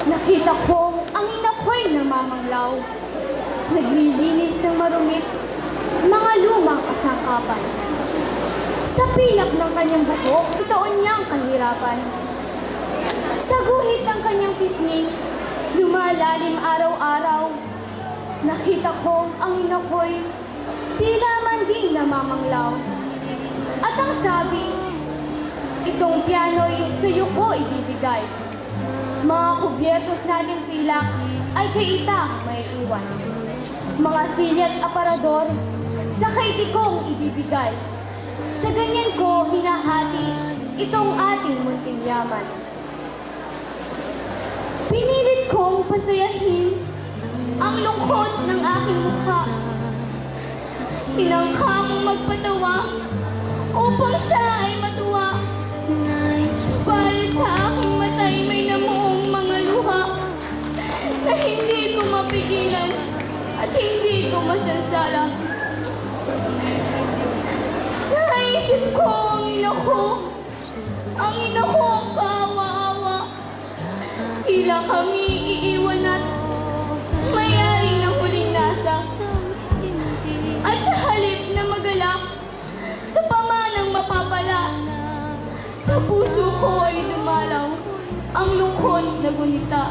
Nakita ko ang ina ko'y namamanglaw. Naglilinis ng marumit, mga lumang kasangkapan. Sa pilak ng kanyang bato, itoon niyang kahirapan. Sa guhit ng kanyang pisngi, lumalalim araw-araw. Nakita ko ang ina ko'y tila man din namamanglaw. At ang sabi, itong piano'y sa'yo ko ibibigay. Mga kubyertos nating pilak ay kay ita may iwan. Mga silya at aparador, sa kay kong ibibigay. Sa ganyan ko hinahati itong ating munting yaman. Pinilit kong pasayahin ang lungkot ng aking mukha. Tinangka kong magpatawa upang siya ay matuwa. Subalit sa aking matay may namuong mga luha na hindi ko mapigilan at hindi ko masansala. Naisip ko ang ina ko ang kaawa-awa. Tila kami iiwan at mayari ng huling nasa. At sa halip na magalak, sa pamanang mapapala, sa puso ko ay dumalaw ang lungkot na gunita.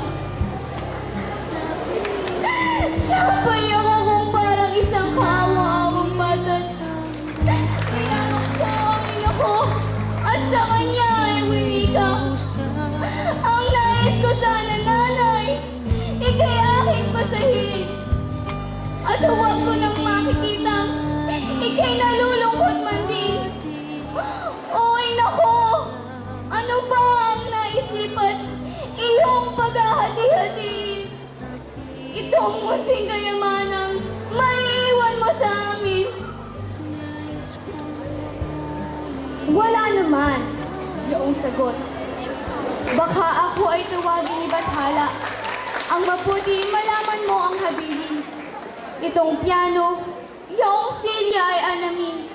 Napayak akong parang isang kawa-awang batat. Tinanong ko ang ina ko at sa kanya ay wika. Ang nais ko sana, nanay, ikay aking pasahin. At huwag ko nang makikita, ikay nalulungkot man din. O ina ko, ano ba ang naisipan iyong paghahati-hatiin? Itong munting kayamanang maiiwan mo sa amin. Wala naman, yung sagot. Baka ako ay tawagin ni Bathala. Ang mabuti, malaman mo ang habilin. Itong piano, yung silya ay alamin.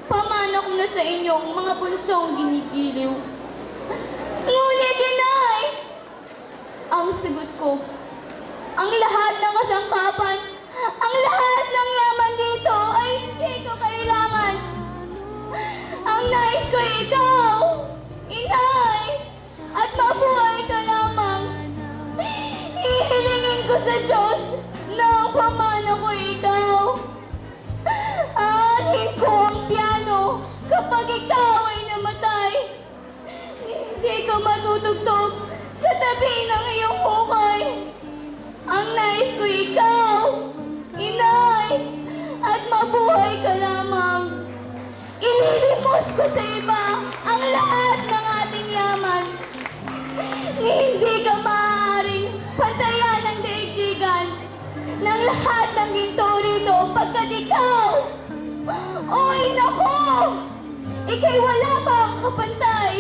Pamana ko na sa inyong mga bunsong ginigiliw. Ngunit inay, ang sagot ko, ang lahat ng kasangkapan, ang lahat ng yaman dito ay hindi ko kailangan. Ang nais ko ikaw, inay, at mabuhay ka lamang. Hihilingin ko sa Diyos na ang pamana ko ikaw. Aanhin ko ang piano kapag ikaw ay namatay. Hindi ko matutugtog sa tabi ng iyong hukay. Ang nais ko ikaw, inay, at mabuhay ka lamang. Ililimos ko sa iba ang lahat ng ating yaman. Ni hindi ka maaaring pantayan ng daigdigan ng lahat ng ginto rito pagkat ikaw, oy nako, ikay wala bang kapantay?